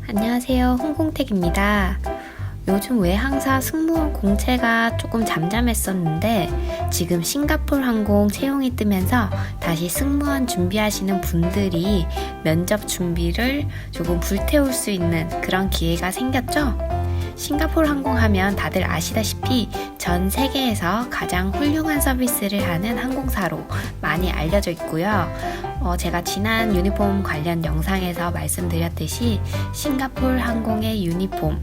안녕하세요. 홍콩택입니다. 요즘 외항사 승무원 공채가 조금 잠잠했었는데 지금 싱가포르 항공 채용이 뜨면서 다시 승무원 준비하시는 분들이 면접 준비를 조금 불태울 수 있는 그런 기회가 생겼죠? 싱가포르 항공 하면 다들 아시다시피 전 세계에서 가장 훌륭한 서비스를 하는 항공사로 많이 알려져 있고요. 제가 지난 유니폼 관련 영상에서 말씀드렸듯이 싱가포르 항공의 유니폼,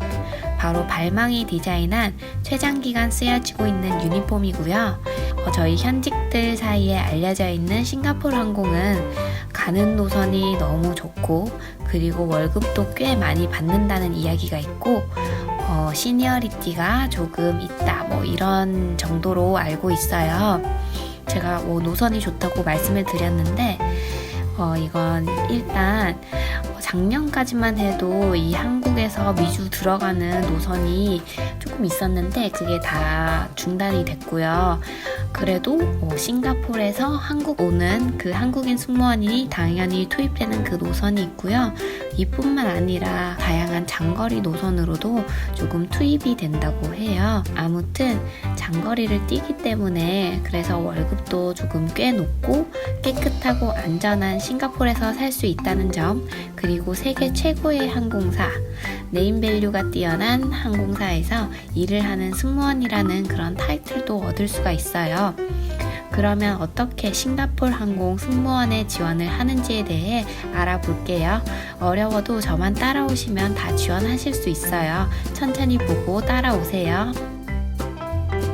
바로 발망이 디자인한 최장기간 쓰여지고 있는 유니폼이고요. 저희 현직들 사이에 알려져 있는 싱가포르 항공은 가는 노선이 너무 좋고 그리고 월급도 꽤 많이 받는다는 이야기가 있고 시니어리티가 조금 있다 이런 정도로 알고 있어요. 제가 노선이 좋다고 말씀을 드렸는데 이건 일단 작년까지만 해도 이 한국에서 미주 들어가는 노선이 조금 있었는데 그게 다 중단이 됐고요. 그래도 싱가포르에서 한국 오는 그 한국인 승무원이 당연히 투입되는 그 노선이 있고요. 이뿐만 아니라 다양한 장거리 노선으로도 조금 투입이 된다고 해요. 아무튼 장거리를 뛰기 때문에 그래서 월급도 조금 꽤 높고 깨끗하고 안전한 싱가포르에서 살 수 있다는 점, 그리고 세계 최고의 항공사, 네임밸류가 뛰어난 항공사에서 일을 하는 승무원이라는 그런 타이틀도 얻을 수가 있어요. 그러면 어떻게 싱가포르 항공 승무원에 지원을 하는지에 대해 알아볼게요. 어려워도 저만 따라오시면 다 지원하실 수 있어요. 천천히 보고 따라오세요.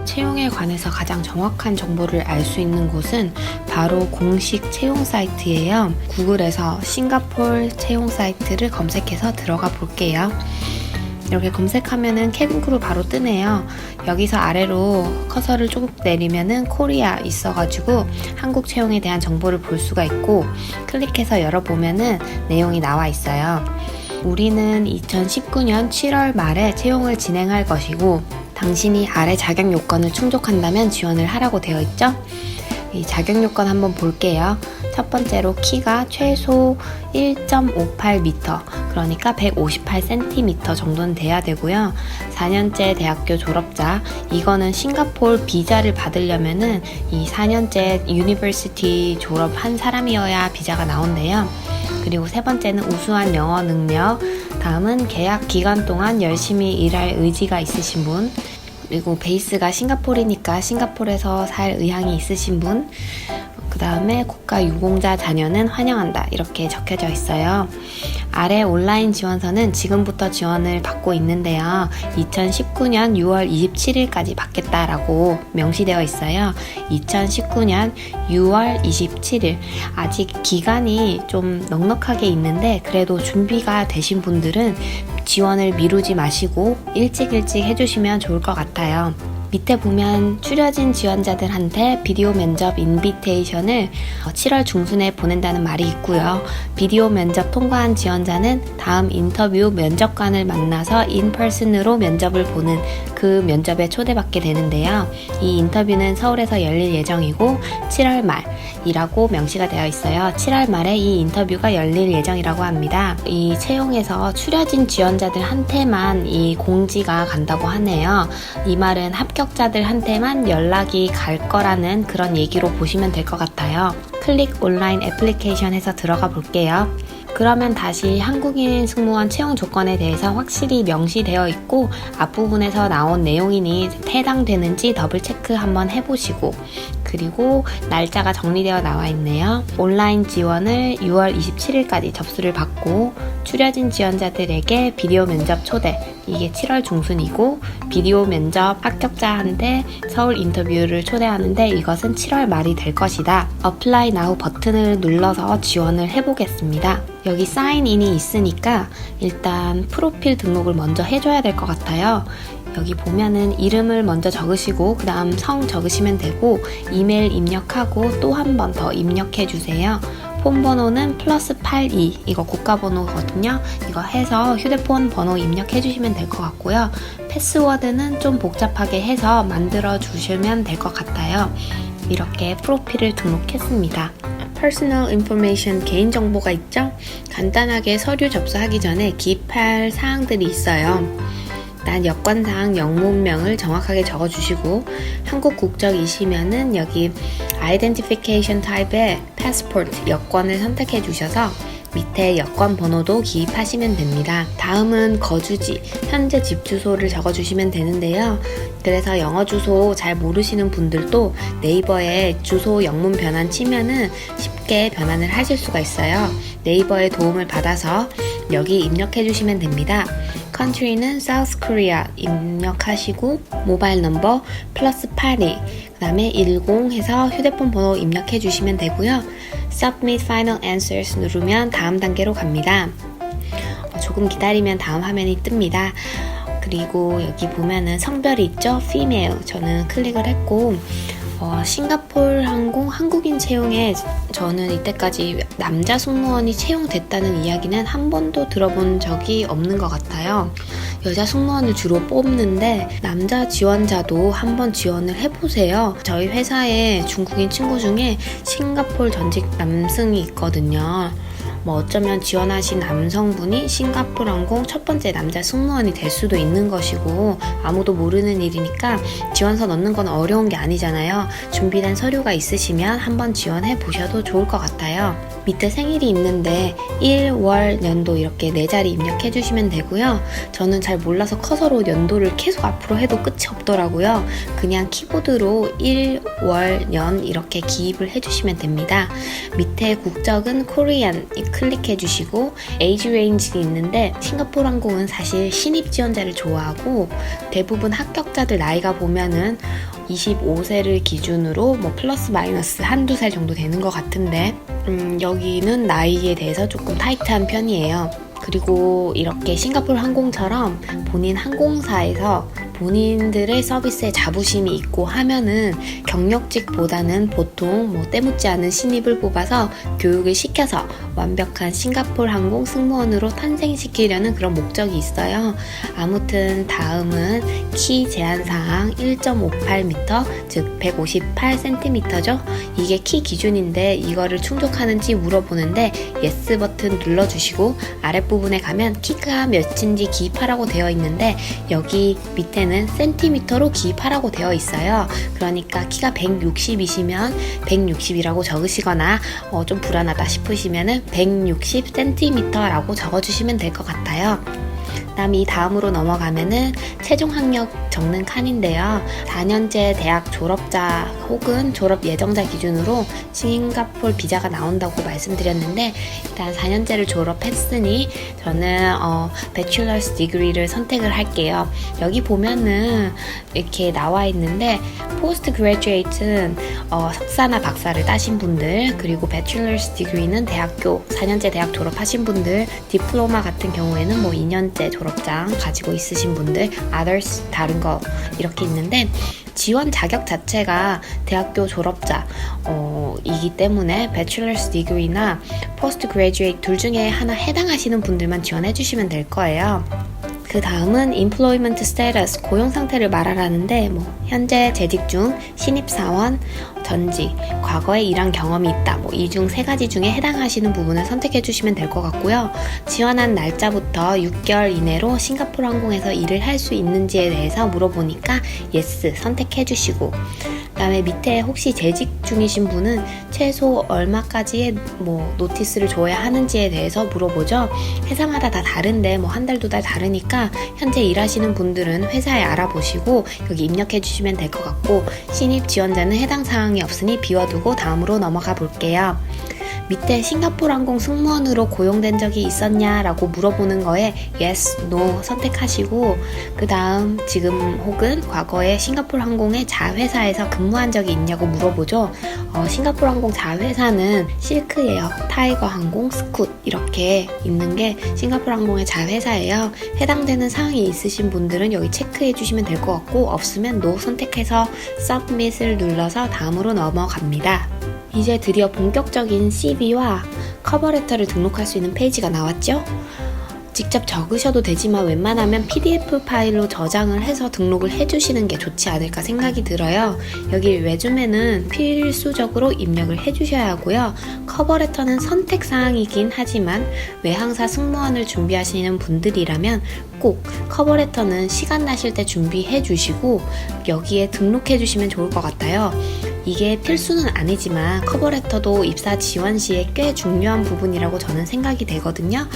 채용에 관해서 가장 정확한 정보를 알 수 있는 곳은 바로 공식 채용 사이트예요. 구글에서 싱가포르 채용 사이트를 검색해서 들어가 볼게요. 이렇게 검색하면은 캐빈크루 바로 뜨네요. 여기서 아래로 커서를 쭉 내리면은 코리아 있어가지고 한국 채용에 대한 정보를 볼 수가 있고, 클릭해서 열어보면은 내용이 나와 있어요. 우리는 2019년 7월 말에 채용을 진행할 것이고, 당신이 아래 자격 요건을 충족한다면 지원을 하라고 되어 있죠. 이 자격 요건 한번 볼게요. 첫 번째로 키가 최소 1.58m, 그러니까 158cm 정도는 돼야 되고요. 4년제 대학교 졸업자, 이거는 싱가포르 비자를 받으려면은 이 4년제 유니버시티 졸업한 사람이어야 비자가 나온대요. 그리고 세 번째는 우수한 영어 능력, 다음은 계약 기간 동안 열심히 일할 의지가 있으신 분, 그리고 베이스가 싱가포르니까 싱가포르에서 살 의향이 있으신 분, 그 다음에 국가 유공자 자녀는 환영한다, 이렇게 적혀져 있어요. 아래 온라인 지원서는 지금부터 지원을 받고 있는데요. 2019년 6월 27일까지 받겠다라고 명시되어 있어요. 2019년 6월 27일. 아직 기간이 좀 넉넉하게 있는데 그래도 준비가 되신 분들은 지원을 미루지 마시고 일찍 해주시면 좋을 것 같아요. 밑에 보면 추려진 지원자들한테 비디오 면접 인비테이션을 7월 중순에 보낸다는 말이 있고요. 비디오 면접 통과한 지원자는 다음 인터뷰 면접관을 만나서 인퍼슨으로 면접을 보는 그 면접에 초대받게 되는데요. 이 인터뷰는 서울에서 열릴 예정이고 7월 말이라고 명시가 되어 있어요. 7월 말에 이 인터뷰가 열릴 예정이라고 합니다. 이 채용에서 추려진 지원자들한테만 이 공지가 간다고 하네요. 이 말은 합격자들한테만 연락이 갈 거라는 그런 얘기로 보시면 될 것 같아요. 클릭 온라인 애플리케이션에서 들어가 볼게요. 그러면 다시 한국인 승무원 채용 조건에 대해서 확실히 명시되어 있고 앞부분에서 나온 내용이니 해당되는지 더블 체크 한번 해보시고, 그리고 날짜가 정리되어 나와 있네요. 온라인 지원을 6월 27일까지 접수를 받고 추려진 지원자들에게 비디오 면접 초대, 이게 7월 중순이고 비디오 면접 합격자한테 서울 인터뷰를 초대하는데 이것은 7월 말이 될 것이다. Apply Now 버튼을 눌러서 지원을 해보겠습니다. 여기 사인인이 있으니까 일단 프로필 등록을 먼저 해줘야 될 것 같아요. 여기 보면은 이름을 먼저 적으시고 그 다음 성 적으시면 되고, 이메일 입력하고 또 한 번 더 입력해 주세요. 폰 번호는 +82, 이거 국가번호거든요. 이거 해서 휴대폰 번호 입력해 주시면 될 것 같고요. 패스워드는 좀 복잡하게 해서 만들어 주시면 될 것 같아요. 이렇게 프로필을 등록했습니다. personal information 개인정보가 있죠? 간단하게 서류 접수하기 전에 기입할 사항들이 있어요. 일단 여권상 영문명을 정확하게 적어주시고 한국 국적이시면은 여기 identification type의 passport 여권을 선택해 주셔서 밑에 여권 번호도 기입하시면 됩니다. 다음은 거주지, 현재 집 주소를 적어주시면 되는데요. 그래서 영어 주소 잘 모르시는 분들도 네이버에 주소 영문 변환 치면은 쉽게 변환을 하실 수가 있어요. 네이버의 도움을 받아서 여기 입력해 주시면 됩니다. country는 South Korea 입력하시고 모바일 넘버 플러스 82 그 다음에 10 해서 휴대폰 번호 입력해 주시면 되고요. Submit Final Answers 누르면 다음 단계로 갑니다. 조금 기다리면 다음 화면이 뜹니다. 그리고 여기 보면은 성별이 있죠? Female 저는 클릭을 했고 싱가포르 항공 한국인 채용에 저는 이때까지 남자 승무원이 채용됐다는 이야기는 한 번도 들어본 적이 없는 것 같아요. 여자 승무원을 주로 뽑는데 남자 지원자도 한번 지원을 해보세요. 저희 회사에 중국인 친구 중에 싱가포르 전직 남승이 있거든요. 어쩌면 지원하신 남성분이 싱가포르 항공 첫 번째 남자 승무원이 될 수도 있는 것이고 아무도 모르는 일이니까 지원서 넣는 건 어려운 게 아니잖아요. 준비된 서류가 있으시면 한번 지원해 보셔도 좋을 것 같아요. 밑에 생일이 있는데 1, 월, 년도 이렇게 4자리 입력해 주시면 되고요. 저는 잘 몰라서 커서로 연도를 계속 앞으로 해도 끝이 없더라고요. 그냥 키보드로 1, 월, 년 이렇게 기입을 해주시면 됩니다. 밑에 국적은 코리안 클릭해 주시고 에이지 레인지 있는데 싱가포르 항공은 사실 신입 지원자를 좋아하고 대부분 합격자들 나이가 보면은 25세를 기준으로 플러스 마이너스 한두 살 정도 되는 것 같은데 여기는 나이에 대해서 조금 타이트한 편이에요. 그리고 이렇게 싱가포르 항공처럼 본인 항공사에서 본인들의 서비스에 자부심이 있고 하면은 경력직보다는 보통 때묻지 않은 신입을 뽑아서 교육을 시켜서 완벽한 싱가포르 항공 승무원으로 탄생시키려는 그런 목적이 있어요. 아무튼 다음은 키 제한사항 1.58m 즉 158cm죠. 이게 키 기준인데 이거를 충족하는지 물어보는데 예스 버튼 눌러주시고 아랫부분에 가면 키가 몇인지 기입하라고 되어 있는데 여기 밑에는 센티미터로 기입하라고 되어 있어요. 그러니까 키가 160이시면 160이라고 적으시거나 좀 불안하다 싶으시면 160cm라고 적어주시면 될 것 같아요. 그다음 이 다음으로 넘어가면은 최종 학력 적는 칸인데요. 4년제 대학 졸업자 혹은 졸업 예정자 기준으로 싱가포르 비자가 나온다고 말씀드렸는데 일단 4년제를 졸업했으니 저는 Bachelor's Degree를 선택을 할게요. 여기 보면은 이렇게 나와 있는데 Post Graduate는 석사나 박사를 따신 분들 그리고 Bachelor's Degree는 대학교 4년제 대학 졸업하신 분들 디플로마 같은 경우에는 2년제 졸업장 가지고 있으신 분들 Others 다른 거 이렇게 있는데 지원 자격 자체가 대학교 졸업자 이기 때문에 Bachelor's Degree나 Post Graduate 둘 중에 하나 해당하시는 분들만 지원해 주시면 될 거예요. 그 다음은 Employment Status, 고용 상태를 말하라는데 현재 재직 중, 신입사원, 전직, 과거에 일한 경험이 있다. 이 중 3가지 중에 해당하시는 부분을 선택해 주시면 될 것 같고요. 지원한 날짜부터 6개월 이내로 싱가포르 항공에서 일을 할 수 있는지에 대해서 물어보니까 yes 선택해 주시고 그 다음에 밑에 혹시 재직 중이신 분은 최소 얼마까지의 노티스를 줘야 하는지에 대해서 물어보죠. 회사마다 다 다른데 한 달, 2달 다르니까 현재 일하시는 분들은 회사에 알아보시고 여기 입력해 주시면 될 것 같고 신입 지원자는 해당 사항이 없으니 비워두고 다음으로 넘어가 볼게요. 밑에 싱가포르 항공 승무원으로 고용된 적이 있었냐라고 물어보는 거에 yes, no 선택하시고 그 다음 지금 혹은 과거에 싱가포르 항공의 자회사에서 근무한 적이 있냐고 물어보죠. 싱가포르 항공 자회사는 실크에어, 타이거 항공, 스콧 이렇게 있는 게 싱가포르 항공의 자회사예요. 해당되는 사항이 있으신 분들은 여기 체크해 주시면 될 것 같고 없으면 no 선택해서 submit을 눌러서 다음으로 넘어갑니다. 이제 드디어 본격적인 CV와 커버레터를 등록할 수 있는 페이지가 나왔죠? 직접 적으셔도 되지만 웬만하면 PDF 파일로 저장을 해서 등록을 해주시는 게 좋지 않을까 생각이 들어요. 여기 레주메는 필수적으로 입력을 해주셔야 하고요. 커버레터는 선택사항이긴 하지만 외항사 승무원을 준비하시는 분들이라면 꼭 커버레터는 시간 나실 때 준비해 주시고 여기에 등록해 주시면 좋을 것 같아요. 이게 필수는 아니지만 커버레터도 입사 지원 시에 꽤 중요한 부분이라고 저는 생각이 되거든요.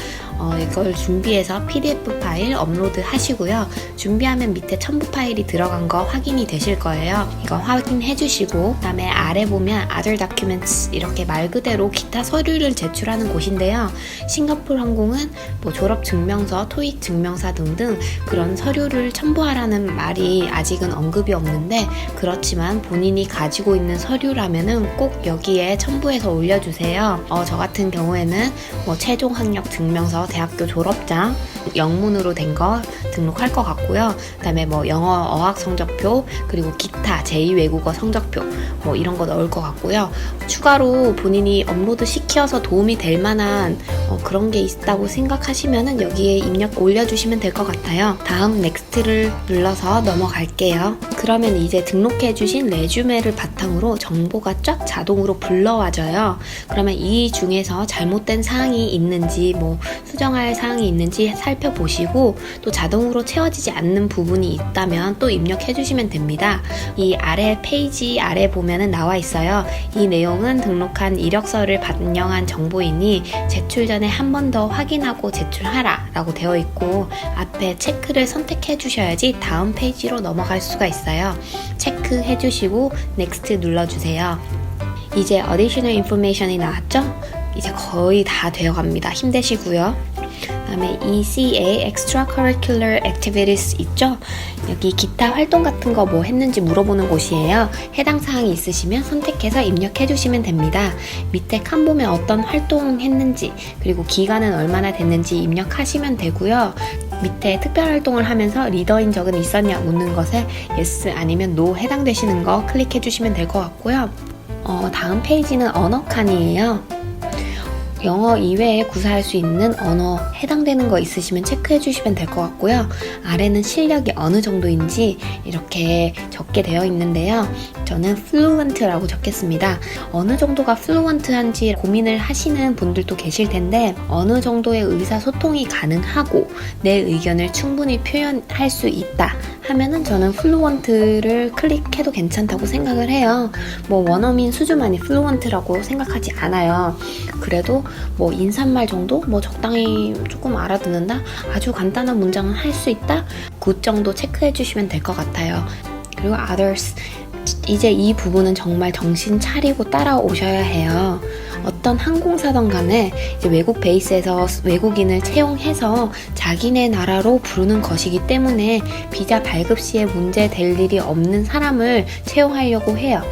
이걸 준비해서 PDF 파일 업로드 하시고요. 준비하면 밑에 첨부 파일이 들어간 거 확인이 되실 거예요. 이거 확인해 주시고 그 다음에 아래 보면 Other Documents 이렇게 말 그대로 기타 서류를 제출하는 곳인데요. 싱가포르 항공은 뭐 졸업 증명서, 토익 증명서 등등 그런 서류를 첨부하라는 말이 아직은 언급이 없는데 그렇지만 본인이 가지고 있는 서류라면은 꼭 여기에 첨부해서 올려주세요. 저 같은 경우에는 뭐 최종 학력 증명서, 대학교 졸업장, 영문으로 된 거 등록할 것 같고요. 그 다음에 뭐 영어 어학 성적표 그리고 기타 제2외국어 성적표 뭐 이런 거 넣을 것 같고요. 추가로 본인이 업로드 시켜서 도움이 될 만한 그런 게 있다고 생각하시면은 여기에 입력 올려주시면 될 것 같아요. 다음 넥스트를 눌러서 넘어갈게요. 그러면 이제 등록해주신 레주메를 바탕으로 정보가 쫙 자동으로 불러와져요. 그러면 이 중에서 잘못된 사항이 있는지 뭐 수정할 사항이 있는지 살펴보시고 또 자동으로 채워지지 않는 부분이 있다면 또 입력해주시면 됩니다. 이 아래 페이지 아래 보면은 나와 있어요. 이 내용은 등록한 이력서를 반영한 정보이니 제출 전에 한 번 더 확인하고 제출하라 라고 되어 있고 앞에 체크를 선택해 주셔야지 다음 페이지로 넘어갈 수가 있어요. 체크해 주시고 넥스트 눌러주세요. 이제 Additional Information이 나왔죠? 이제 거의 다 되어 갑니다. 힘내시고요. 그 다음에 ECA Extracurricular Activities 있죠? 여기 기타 활동 같은 거 뭐 했는지 물어보는 곳이에요. 해당 사항이 있으시면 선택해서 입력해 주시면 됩니다. 밑에 칸 보면 어떤 활동 했는지 그리고 기간은 얼마나 됐는지 입력하시면 되고요. 밑에 특별 활동을 하면서 리더인 적은 있었냐 묻는 것에 yes 아니면 no 해당되시는 거 클릭해 주시면 될 것 같고요. 다음 페이지는 언어 칸이에요. 영어 이외에 구사할 수 있는 언어 해당되는 거 있으시면 체크해 주시면 될 것 같고요. 아래는 실력이 어느 정도인지 이렇게 적게 되어 있는데요. 저는 fluent라고 적겠습니다. 어느 정도가 fluent한지 고민을 하시는 분들도 계실 텐데 어느 정도의 의사소통이 가능하고 내 의견을 충분히 표현할 수 있다 하면은 저는 fluent를 클릭해도 괜찮다고 생각을 해요. 뭐 원어민 수준만이 fluent라고 생각하지 않아요. 그래도 뭐 인사말 정도? 뭐 적당히 조금 알아듣는다? 아주 간단한 문장은 할 수 있다? 그 정도 체크해 주시면 될 것 같아요. 그리고 others 이제 이 부분은 정말 정신 차리고 따라오셔야 해요. 어떤 항공사든 간에 이제 외국 베이스에서 외국인을 채용해서 자기네 나라로 부르는 것이기 때문에 비자 발급 시에 문제 될 일이 없는 사람을 채용하려고 해요.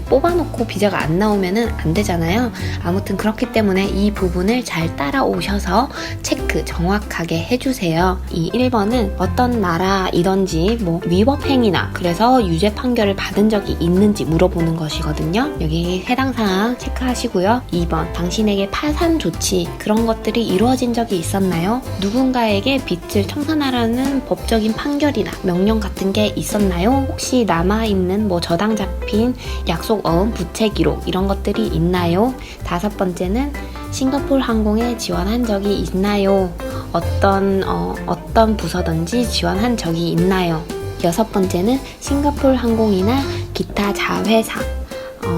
뽑아놓고 비자가 안 나오면은 안 되잖아요. 아무튼 그렇기 때문에 이 부분을 잘 따라오셔서 체크 정확하게 해주세요. 이 1번은 어떤 나라이던지 뭐 위법 행위나 그래서 유죄 판결을 받은 적이 있는지 물어보는 것이거든요. 여기 해당 사항 체크하시고요. 2번 당신에게 파산 조치 그런 것들이 이루어진 적이 있었나요? 누군가에게 빚을 청산하라는 법적인 판결이나 명령 같은 게 있었나요? 혹시 남아있는 뭐 저당 잡힌 약속 어음 부채 기록 이런 것들이 있나요? 5번째는 싱가포르 항공에 지원한 적이 있나요? 어떤 부서든지 지원한 적이 있나요? 6번째는 싱가포르 항공이나 기타 자회사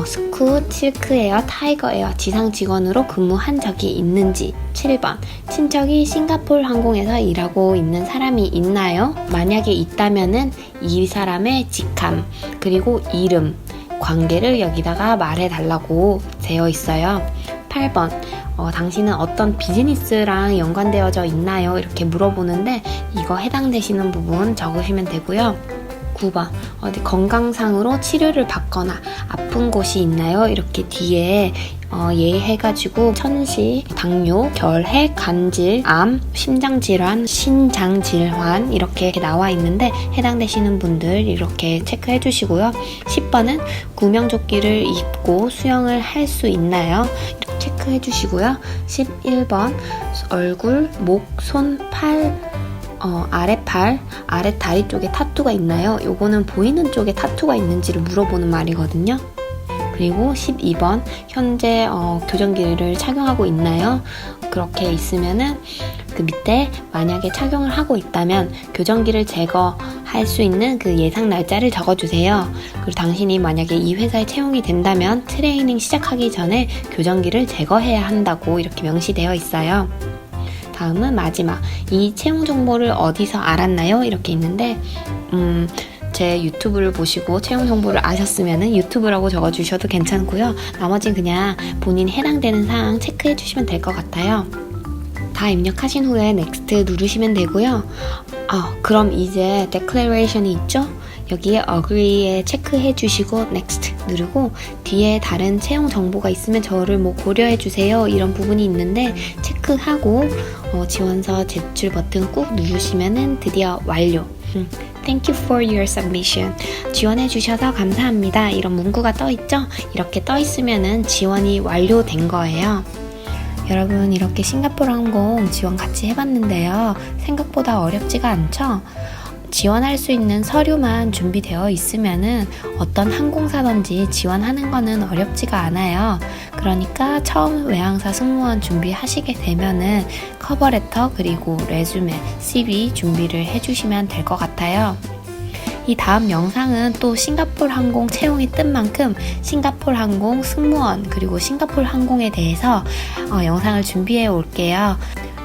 스쿠트, 실크에어, 타이거에어 지상 직원으로 근무한 적이 있는지. 7번 친척이 싱가포르 항공에서 일하고 있는 사람이 있나요? 만약에 있다면은 이 사람의 직함 그리고 이름 관계를 여기다가 말해달라고 되어 있어요. 8번 당신은 어떤 비즈니스랑 연관되어져 있나요? 이렇게 물어보는데 이거 해당되시는 부분 적으시면 되고요. 9번 어디 건강상으로 치료를 받거나 아픈 곳이 있나요? 이렇게 뒤에 예해가지고 천식, 당뇨, 결핵, 간질, 암, 심장질환, 신장질환 이렇게 나와 있는데 해당되시는 분들 이렇게 체크해 주시고요. 10번은 구명조끼를 입고 수영을 할 수 있나요? 이렇게 체크해 주시고요. 11번 얼굴, 목, 손, 팔, 아래팔, 아래 다리 쪽에 타투가 있나요? 요거는 보이는 쪽에 타투가 있는지를 물어보는 말이거든요. 그리고 12번 현재 교정기를 착용하고 있나요? 그렇게 있으면은 그 밑에 만약에 착용을 하고 있다면 교정기를 제거할 수 있는 그 예상 날짜를 적어주세요. 그리고 당신이 만약에 이 회사에 채용이 된다면 트레이닝 시작하기 전에 교정기를 제거해야 한다고 이렇게 명시되어 있어요. 다음은 마지막, 이 채용 정보를 어디서 알았나요? 이렇게 있는데 제 유튜브를 보시고 채용 정보를 아셨으면 유튜브라고 적어주셔도 괜찮고요. 나머지는 그냥 본인이 해당되는 사항 체크해 주시면 될 것 같아요. 다 입력하신 후에 Next 누르시면 되고요. 그럼 이제 Declaration이 있죠? 여기에 Agree에 체크해 주시고 Next 누르고 뒤에 다른 채용 정보가 있으면 저를 고려해 주세요 이런 부분이 있는데 체크하고 지원서 제출 버튼 꾹 누르시면 드디어 완료. Thank you for your submission. 지원해 주셔서 감사합니다. 이런 문구가 떠 있죠? 이렇게 떠 있으면은 지원이 완료된 거예요. 여러분, 이렇게 싱가포르 항공 지원 같이 해봤는데요. 생각보다 어렵지가 않죠? 지원할 수 있는 서류만 준비되어 있으면은 어떤 항공사든지 지원하는 거는 어렵지가 않아요. 그러니까 처음 외항사 승무원 준비하시게 되면은 커버레터 그리고 레주메, CV 준비를 해주시면 될 것 같아요. 이 다음 영상은 또 싱가포르 항공 채용이 뜬 만큼 싱가포르 항공 승무원 그리고 싱가포르 항공에 대해서 영상을 준비해 올게요.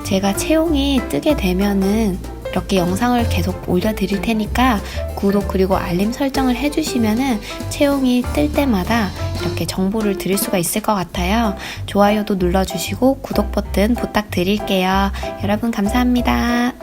제가 채용이 뜨게 되면은 이렇게 영상을 계속 올려드릴 테니까 구독 그리고 알림 설정을 해주시면은 채용이 뜰 때마다 이렇게 정보를 드릴 수가 있을 것 같아요. 좋아요도 눌러주시고 구독 버튼 부탁드릴게요. 여러분 감사합니다.